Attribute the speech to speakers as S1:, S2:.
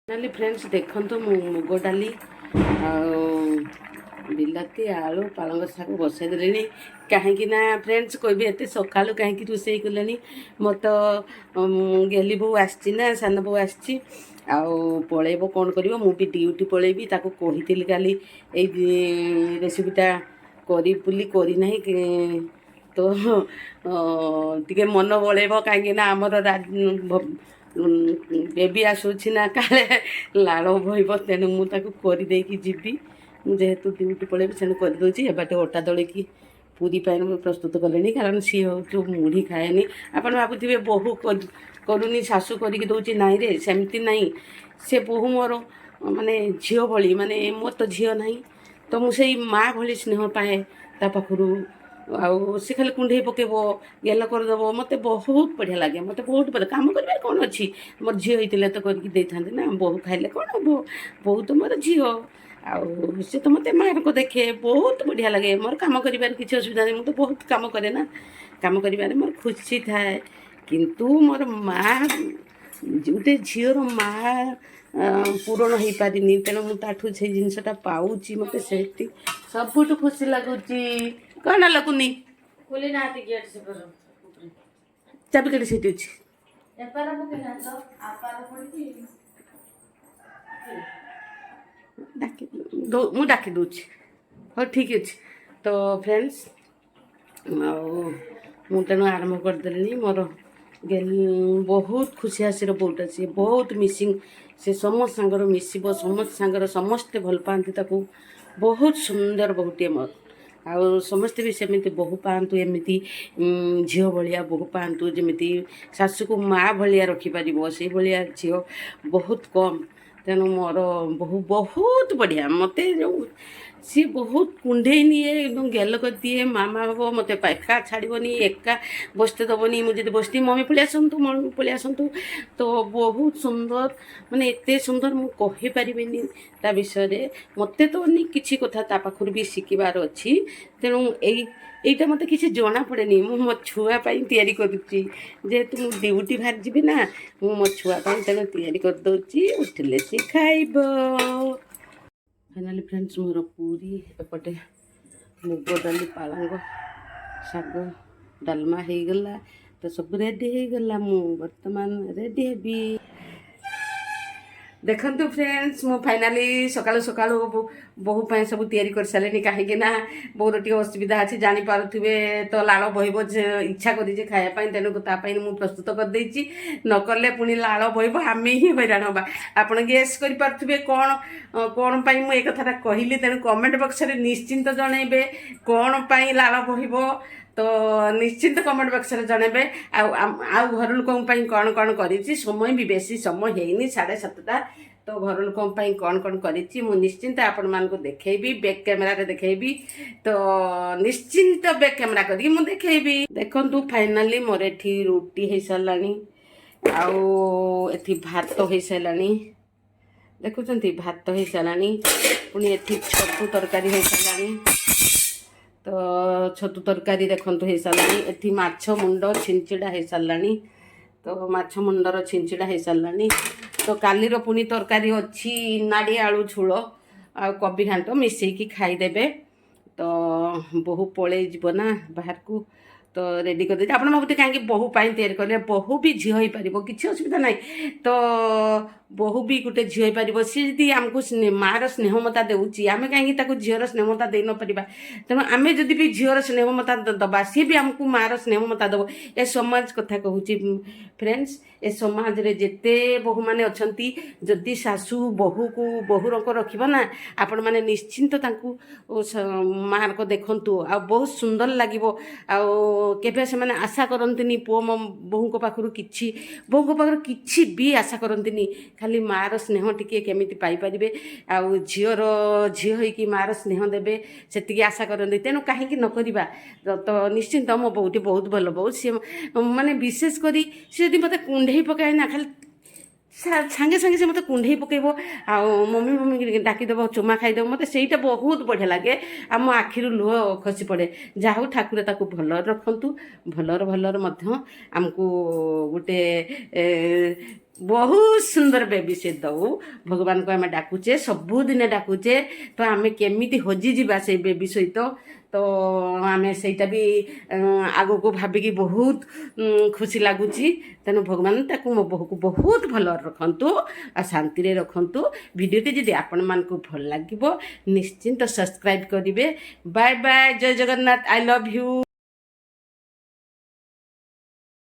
S1: Finally friends देखो मुग डाली बिलाती आलू पालंग शाग बसई देनी कहीं फ्रेंड्स कोई एत सका कहीं रोसे कले मोर तो गेली बो आसना सान बो आसी पलैब कौन कर मुझे ड्यूटी पलैबी कही काली रेसिपीटा करी करना तो टे मन बलैब कहीं आमर बेबी आसूची ना काले लाड़ बहब तेणु मुझे जीवी जेहेतु ड्यूटी पलैबी से करदे एबाटे अटा दलिकी पूरी प्रस्तुत कले कारण सी हूँ मुढ़ी खाएनी आप भावुवे बोहू करूनी शाशु करके दौर ना रे सेमती नहीं से बोहू मोर माने झील भली माने मोर तो झील ना तो मुझे माँ भली स्नेह पाए ता पाखु आउ सी खाली कुंडे पकेब गेल करदेव मत बहुत बढ़िया लगे मत बहुत बढ़िया कम कर कौन अच्छी मोर झी होते तो करके था ना बोहू खाइले कौन हम बोहू तो मोर झी आउ सी तो मत माँ को देखे बहुत बढ़िया लगे मोर कम कर किसी असुविधा नहीं मुझे बहुत कम करे ना कम कर मोर खुशी थाए किंतु मोर माँ गोटे झीर माँ पूरण हो पारिनी तेणु मुझे से जिनसा पाऊँ मत से सबुठ खुशी लगुच कौन लगुनि चाबी कटी से मुझे डाकी दूची हाँ ठीक अच्छे तो फ्रेंड्स तेणु आरंभ करदेली मोर बहुत खुशी आसी बोट अच्छे बहुत मिसिंग से समस्त सांगर मिसब समस्त सांगर समस्ते भल पाती बहुत सुंदर बहुटे मोर आउ समस्ते भी सेमती बहु पातु एमती झील भाया बहु पातु जमी शाशु को माँ भाया रखिपर से भाया झील बहुत कम तेणु मोर बहु बहुत बढ़िया मत जो सी बहुत कुंडे निए एकदम गेल कर दिए मामा हम मत एका छाड़बनी एका बसते दबनी मुझे बसती मम्मी पलि आसतु मम्मी पलि आसतु तो बहुत सुंदर माने एते सुंदर मुझे पारिनी ता विषय मत तो किसी कथा ता पाखर भी शिखबार अच्छी तेणु यहीटा मत कि जना पड़े मो छुआपाई तैयारी करुच्ची जेहेतु मुझे ड्यूटी बाहर जी ना मो छुआपाई तेणु तैयारी करदे उठिले सी खाइब फाइनाली फ्रेंड्स मोर पूरी एपटे मुग डाली पालंग शाग डालमा हो गला तो सब रेडी हो गला मु वर्तमान रेडी हेबी देखंतु फ्रेंड्स मु फाइनाली सकाळु सकाळु बहु सब तैयारी कर सारे कहीं बोर टे असुविधा अच्छे जानीपे तो लाड़ बहब इच्छा कर खायापी तेणु मुझे प्रस्तुत करदे नकले पुणी लाड़ बहब आम ही हैरान हाँ आप गेस करें कौन कौन मुझे कथा कहली तेणु कमेंट बक्स में निश्चिंत जनइबे कौन पाई लाड़ बहब तो निश्चिंत कमेंट बक्स में जनइबे आउ घर लोकों कौन कौन करी समय भी बेसी समय है 7:30 तो घर लोकों कौन कौन करी निश्चिंत आपण मान देखी बैक कैमेरा देखी तो निश्चिंत बैक कैमेरा करके देखी देखु फाइनाली मोर एठी रोटी हो सारानी आउ एठी भात हो सारानी देखुं भात हो सारानी पुणी एठी छतु तरकारी हो सारानी तो छतु तरकारी देखु हो सारानी एठी माछ मुंड छिंचिड़ा हो सारानी तो माछ मुंडर छिंचिड़ा हो सारानी तो कालीर पुणी तरकारी अच्छी नाड़ी आलू झोल आ कोबी घांट मिसेकी खाईदेवे तो बहु पलि जीव ना बाहर को तो रेडी कर दे आप भावते कहीं बहु तैयारी करें बहु भी झी हो पार किसी असुविधा ना तो बहु भी गोटे झी हो पार सी जी आमको मार स्नेहमता देउची आम कहीं झीर स्नेहमता दे न पार तेणु आम जदि भी झीर स्नेहमता दबा सी भी आमको मार स्नेहमता दब ए समाज कथा कहूँ फ्रेंड्स ए समाज रे जेते बहु माने अच्छी जदि शाशु बहु को बहु रंग रखा ना आपण मैंने निश्चिंत मार को देखु आ बहुत सुंदर लगे केबे से माने आशा करंतिनी पो बहु पाखरु किछि बहु पाखरु किछि भी आशा करंतिनी खाली मार स्नेह टिके केमिति पाई परिबे आ झीर झी होइकी मार स्नेह देबे सेतिकी आशा करंती तेणु कहीं न करिबा तो निश्चिंत मो बहुटी बहुत भल बहु सी माने विशेष करी सी यदि मते कुंडे पकाए ना खाली ସାଙ୍ଗେ ସାଙ୍ଗେ ସେ ମୋତେ କୁଣ୍ଢେଇ ପକେଇବ ଆଉ ମମି ମମି ଡାକିଦେବ ଚୁମା ଖାଇଦେବ ମୋତେ ସେଇଟା ବହୁତ ବଢ଼ିଆ ଲାଗେ। ଆମ ଆଖିରୁ ଲୁହ ଖସି ପଡ଼େ। ଯାହା ହଉ ଠାକୁର ତାକୁ ଭଲରେ ରଖନ୍ତୁ, ଭଲରେ ମଧ୍ୟ ଆମକୁ ଗୋଟେ ବହୁତ ସୁନ୍ଦର ବେବି ସେ ଦେଉ। ଭଗବାନଙ୍କୁ ଆମେ ଡାକୁଛେ, ସବୁଦିନେ ଡାକୁଛେ। ତ ଆମେ କେମିତି ହଜିଯିବା ସେଇ ବେବି ସହିତ, ତ ଆମେ ସେଇଟା ବି ଆଗକୁ ଭାବିକି ବହୁତ ଖୁସି ଲାଗୁଛି। ତେଣୁ ଭଗବାନ ତାକୁ ମୋ ବୋହୁକୁ ବହୁତ ଭଲରେ ରଖନ୍ତୁ ଆଉ ଶାନ୍ତିରେ ରଖନ୍ତୁ। ଭିଡ଼ିଓଟି ଯଦି ଆପଣମାନଙ୍କୁ ଭଲ ଲାଗିବ ନିଶ୍ଚିନ୍ତ ସବସ୍କ୍ରାଇବ୍ କରିବେ। ବାଏ ବାଏ, ଜୟ ଜଗନ୍ନାଥ, ଆଇ ଲଭ୍ ୟୁ।